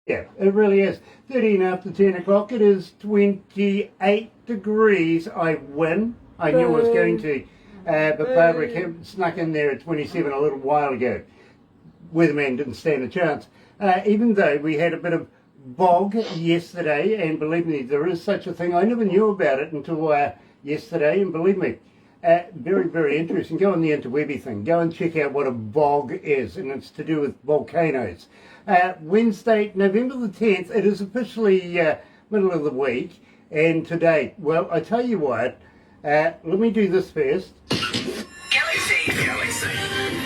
Yeah, it really is. 13 after 10 o'clock. It is 28 degrees. I win. I knew I was going to. But Barbara snuck in there at 27 a little while ago. Weatherman didn't stand a chance. Even though we had a bit of bog yesterday, and believe me, there is such a thing. I never knew about it until yesterday, and believe me, very, very interesting. Go on the interwebby thing. Go and check out what a bog is, and it's to do with volcanoes. Wednesday, November the 10th, it is officially middle of the week, and today, well, I tell you what, let me do this first. Galaxy 107fm.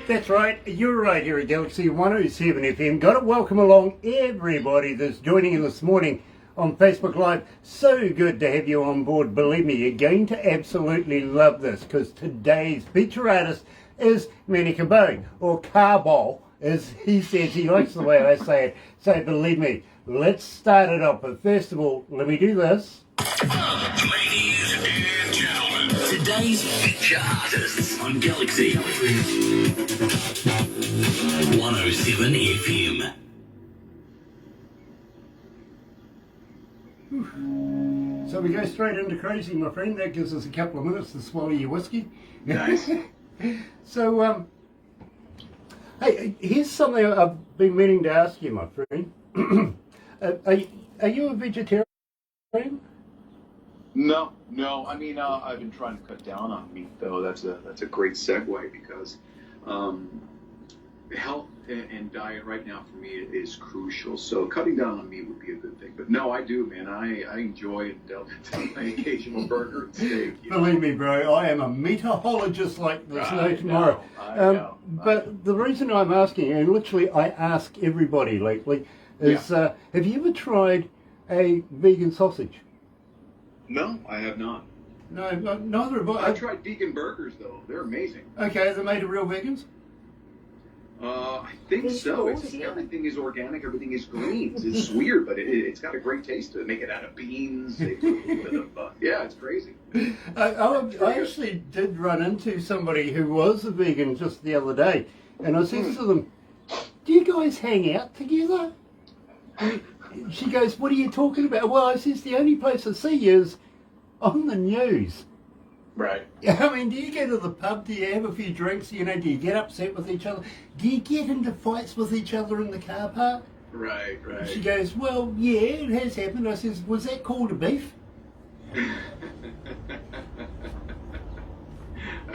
That's right, you're right here at Galaxy 107 FM. Got to welcome along everybody that's joining in this morning on Facebook Live. So good to have you on board. Believe me, you're going to absolutely love this, because today's feature artist is Mabby Carbo, or Carbo, as he says. He likes the way I say it. So believe me, let's start it off. But first of all, let me do this. Ladies and gentlemen, today's feature artists on Galaxy 107 FM. So we go straight into crazy, my friend. That gives us a couple of minutes to swallow your whiskey. Nice. So, hey, here's something I've been meaning to ask you, my friend. Are you a vegetarian? No. I mean, I've been trying to cut down on meat, though. That's a great segue, because health and diet right now for me is crucial. So cutting down on meat would be a good thing. But no, I do, man. I enjoy and delve into my occasional burger and steak. Believe me, bro, I am a meatologist like there's no tomorrow. I know. But the reason I'm asking, and literally I ask everybody lately, is have you ever tried a vegan sausage? No, I have not. No, neither have I. I tried vegan burgers, though. They're amazing. Okay, are they made of real vegans? I think so. Everything is organic. Everything is greens. It's weird, but it's got a great taste to it. Make it out of beans. Yeah, it's crazy. I actually did run into somebody who was a vegan just the other day, and I said to them, "Do you guys hang out together?" She goes, "What are you talking about?" Well, I says, "The only place I see you is on the news." Right. I mean, do you go to the pub? Do you have a few drinks? You know, do you get upset with each other? Do you get into fights with each other in the car park? Right. She goes, "Well, yeah, it has happened." I says, "Was that called a beef?"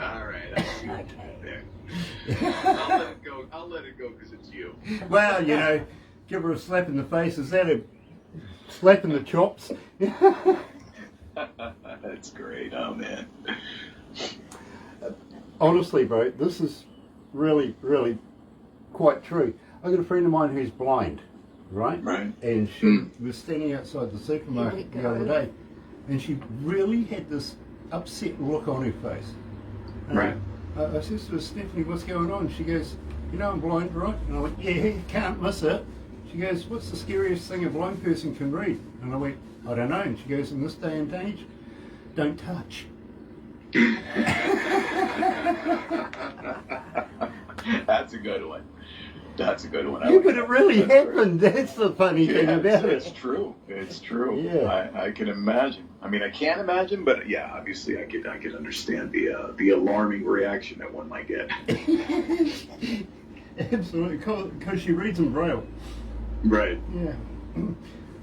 All right. Okay. I'll let it go because it's you. Well, you know, give her a slap in the face. Is that a slap in the chops? That's great. Oh, man. Honestly, bro, this is really, really quite true. I've got a friend of mine who's blind, right? Right. And she was standing outside the supermarket the other day, and she really had this upset look on her face. And Right. I said to her, "Stephanie, what's going on?" She goes, "You know I'm blind, right?" And I went, "Yeah, you can't miss it." She goes, "What's the scariest thing a blind person can read?" And I went, "I don't know." And she goes, "In this day and age, don't touch." That's a good one. That's a good one. Yeah, but it really happened. That's the funny thing about it. It's true. It's true. Yeah. I can imagine. I mean, I can't imagine, but yeah, obviously, I could understand the alarming reaction that one might get. Absolutely, because she reads in Braille. Right. Yeah.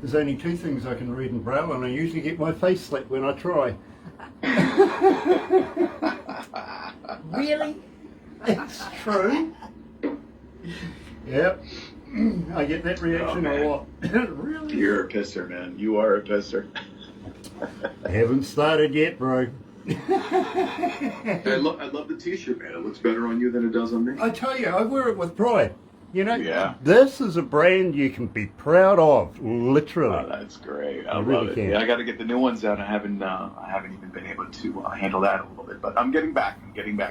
There's only two things I can read in Braille, and I usually get my face slapped when I try. Really? It's true. Yep. I get that reaction a lot. Really? You're a pisser, man. You are a pisser. I haven't started yet, bro. I love the t-shirt, man. It looks better on you than it does on me. I tell you, I wear it with pride. You know, Yeah. This is a brand you can be proud of, literally. Oh, that's great. I really love it. can. Yeah, I got to get the new ones out. I haven't even been able to handle that a little bit, but I'm getting back.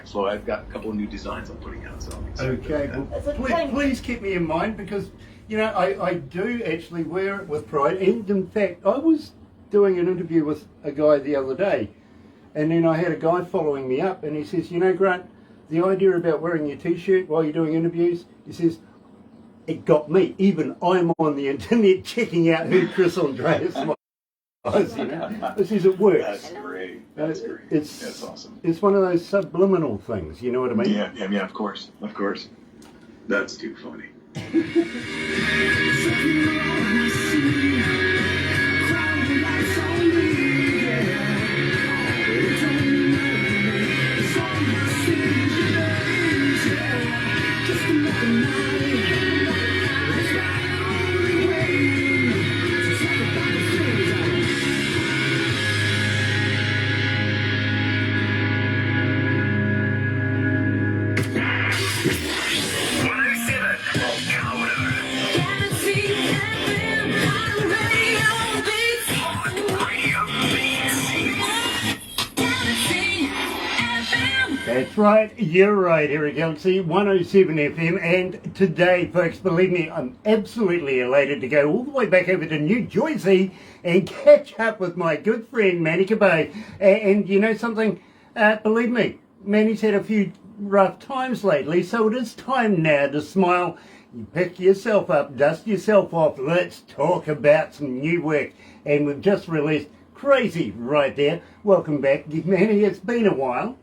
So I've got a couple of new designs I'm putting out. So I'm excited Okay, about well, please keep me in mind, because, you know, I do actually wear it with pride. And in fact, I was doing an interview with a guy the other day, and then I had a guy following me up, and he says, you know, Grant, the idea about wearing your T-shirt while you're doing interviews, he says, it got me. Even I'm on the internet checking out who Chris Andreas was. You know? He says it works. That's great. That's great. That's awesome. It's one of those subliminal things. You know what I mean? Yeah. Of course. That's too funny. That's right, you're right, here at Galaxy 107 FM, and today, folks, believe me, I'm absolutely elated to go all the way back over to New Jersey and catch up with my good friend Mabby Carbo. And you know something, believe me, Manny's had a few rough times lately, so it is time now to smile. You pick yourself up, dust yourself off, let's talk about some new work. And we've just released Crazy right there. Welcome back, Manny, it's been a while.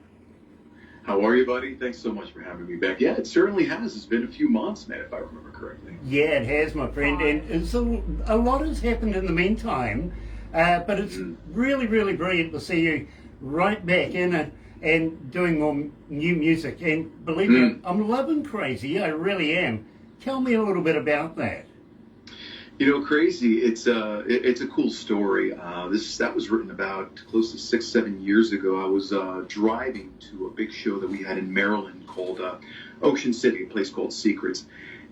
How are you, buddy? Thanks so much for having me back. Yeah, it certainly has. It's been a few months, man, if I remember correctly. Yeah, it has, my friend. And it's a lot has happened in the meantime, but it's really, really brilliant to see you right back in it and doing more new music. And believe me, I'm loving Crazy. I really am. Tell me a little bit about that. You know, Crazy, it's a cool story. That was written about close to 6-7 years ago. I was driving to a big show that we had in Maryland called Ocean City, a place called Secrets.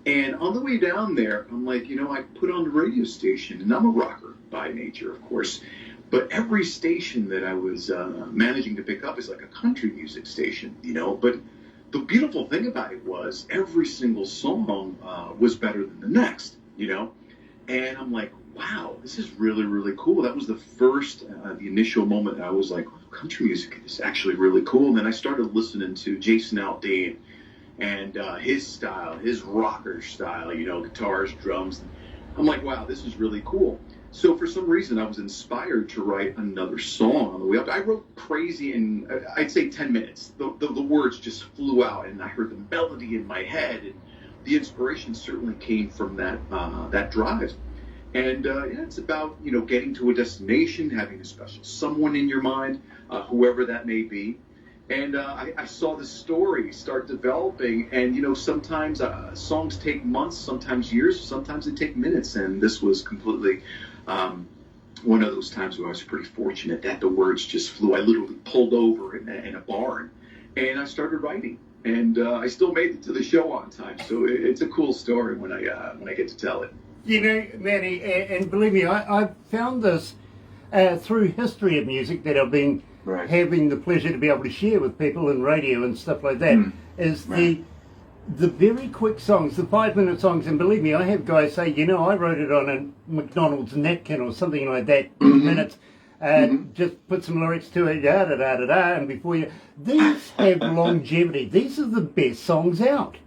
And on the way down there, I'm like, you know, I put on the radio station, and I'm a rocker by nature, of course. But every station that I was managing to pick up is like a country music station, you know. But the beautiful thing about it was every single song was better than the next, you know. And I'm like, wow, this is really, really cool. That was the first, the initial moment that I was like, country music is actually really cool. And then I started listening to Jason Aldean and his style, his rocker style, you know, guitars, drums. I'm like, wow, this is really cool. So for some reason, I was inspired to write another song on the way up. I wrote Crazy in, I'd say 10 minutes. The words just flew out, and I heard the melody in my head. And the inspiration certainly came from that drive. And yeah, it's about, you know, getting to a destination, having a special someone in your mind, whoever that may be. And I saw this story start developing, and, you know, sometimes songs take months, sometimes years, sometimes they take minutes. And this was completely one of those times where I was pretty fortunate that the words just flew. I literally pulled over in a barn, and I started writing. And I still made it to the show on time, so it's a cool story when I get to tell it. You know, Manny, and believe me, I've found this through history of music that I've been having the pleasure to be able to share with people in radio and stuff like that. Is the very quick songs, the 5-minute songs, and believe me, I have guys say, you know, I wrote it on a McDonald's napkin or something like that, 2 minutes. Just put some lyrics to it, da da da da da, and before you, these have longevity. These are the best songs out.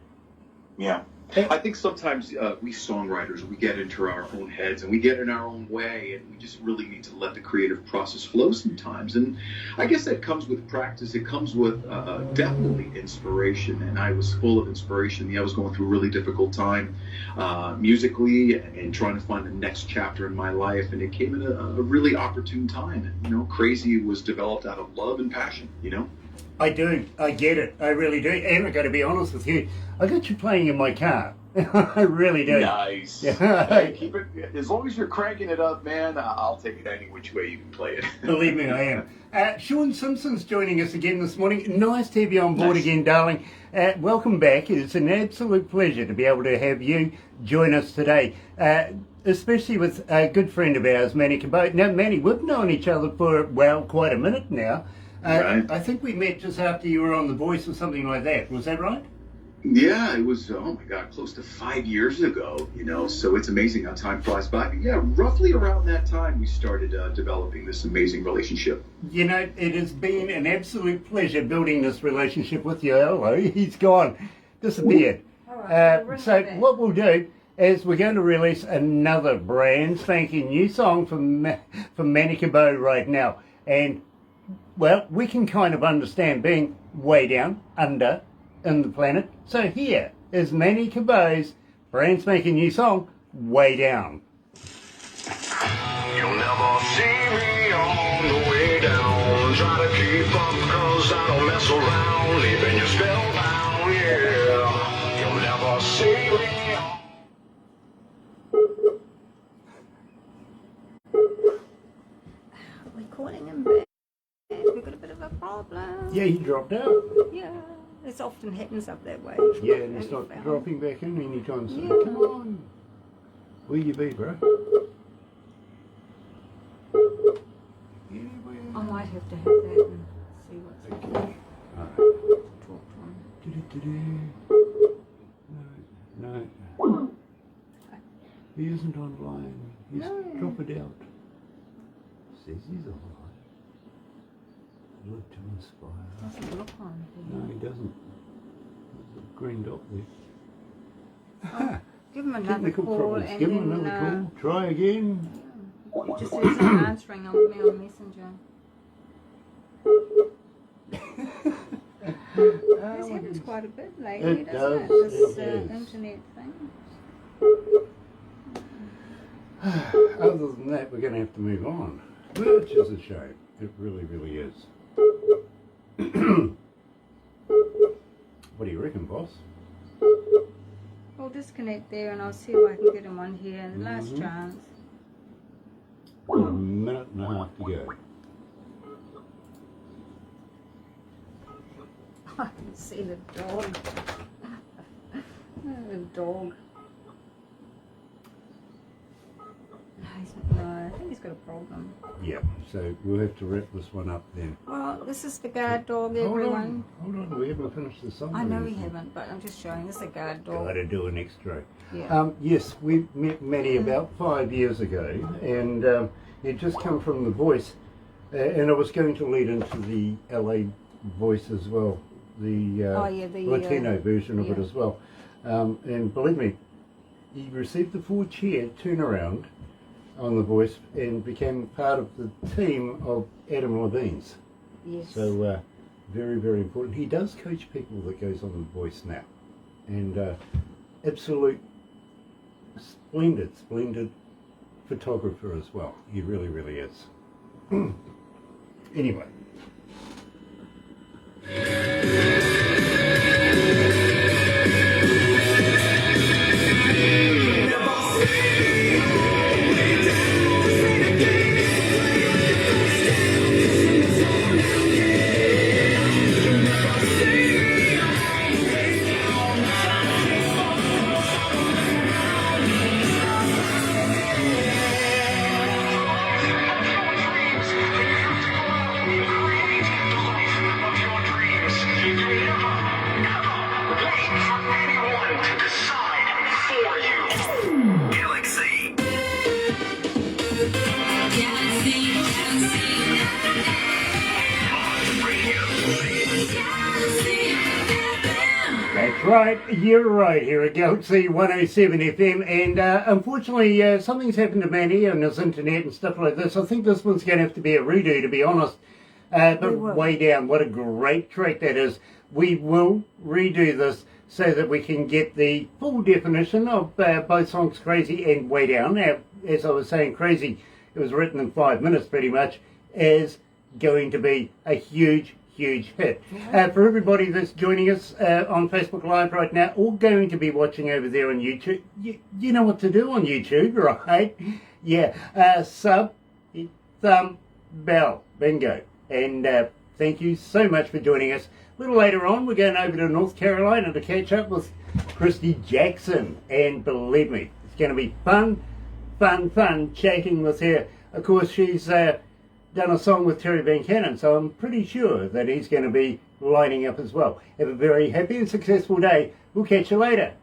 Yeah, I think sometimes we songwriters, we get into our own heads and we get in our own way, and we just really need to let the creative process flow sometimes. And I guess that comes with practice. It comes with definitely inspiration, and I was full of inspiration. Yeah, I was going through a really difficult time musically and trying to find the next chapter in my life, and it came at a really opportune time. And, you know, Crazy was developed out of love and passion, you know? I do. I get it. I really do. And I got to be honest with you, I got you playing in my car. I really do. Nice. Yeah. Hey, keep it, as long as you're cranking it up, man, I'll take it any which way you can play it. Believe me, I am. Sean Simpson's joining us again this morning. Nice to have you on board again, darling. Welcome back. It's an absolute pleasure to be able to have you join us today, especially with a good friend of ours, Mabby Carbo. Now, Manny, we've known each other for, well, quite a minute now. Right. I think we met just after you were on The Voice or something like that. Was that right? Yeah, it was, oh my God, close to 5 years ago, so it's amazing how time flies by. But yeah, roughly around that time, we started developing this amazing relationship. It has been an absolute pleasure building this relationship with you. Hello, he's gone, disappeared. All right, So what we'll do is we're going to release another brand spanking new song from Mabby Carbo right now. And, well, we can kind of understand being way down under in the planet. So here is Mabby Carbo's brand spanking new song, Way Down. You'll never see me on the way down. Try to keep up cause I don't mess around. Leaving you spellbound, yeah. You'll never see me on... We're calling him back. We've got a bit of a problem. Yeah, he dropped out. Yeah, this often happens up that way. Yeah, and it's not Found. dropping back in anytime soon. Yeah. Come on. Where you be, bro? I might have to have that and see what's Okay. Alright. talk to him. Do-do-do-do. No, no. He isn't online. He's dropped out. Says he's online. Look to inspire. Doesn't look on here. No, he doesn't. There's a green dot there. Oh, give him another Technical call problems. and Give him then another call. Try again. it just isn't answering on me on Messenger. This happens quite a bit lately, It doesn't does, it? This it does. internet thing. Other than that, we're going to have to move on, which is a shame. It really, really is. What do you reckon, boss? I'll disconnect there and I'll see if I can get him on here. Last chance. A minute and a half to go. I can see the dog. The dog. No, I think he's got a problem. Yeah, so we'll have to wrap this one up then. Well, this is the guard dog, everyone. Hold on, we haven't finished the song. I know we haven't, but I'm just showing. This is a guard dog. Gotta do an extra. Yeah. Yes, we met Maddie about 5 years ago, and he'd just come from The Voice, and I was going to lead into the LA Voice as well, the Latino version of it yeah. as well. And believe me, he received the 4-chair turnaround on The Voice and became part of the team of Adam Levine's. Yes. So very, very important. He does coach people that goes on The Voice now, and absolute splendid photographer as well. He really, really is. Anyway. Right, you're right here at Galaxy 107 FM, and unfortunately something's happened to Manny and his internet and stuff like this. I think this one's going to have to be a redo, to be honest. But Way Down, what a great track that is. We will redo this so that we can get the full definition of both songs, Crazy and Way Down. Now, as I was saying, Crazy, it was written in 5 minutes pretty much, is going to be a huge hit. For everybody that's joining us on Facebook Live right now, or going to be watching over there on YouTube, you know what to do on YouTube, right? Yeah, sub, thumb, bell, bingo. And thank you so much for joining us. A little later on, we're going over to North Carolina to catch up with Christy Jackson. And believe me, it's going to be fun chatting with her. Of course, she's done a song with Terry Van Cannon, so I'm pretty sure that he's going to be lining up as well. Have a very happy and successful day. We'll catch you later.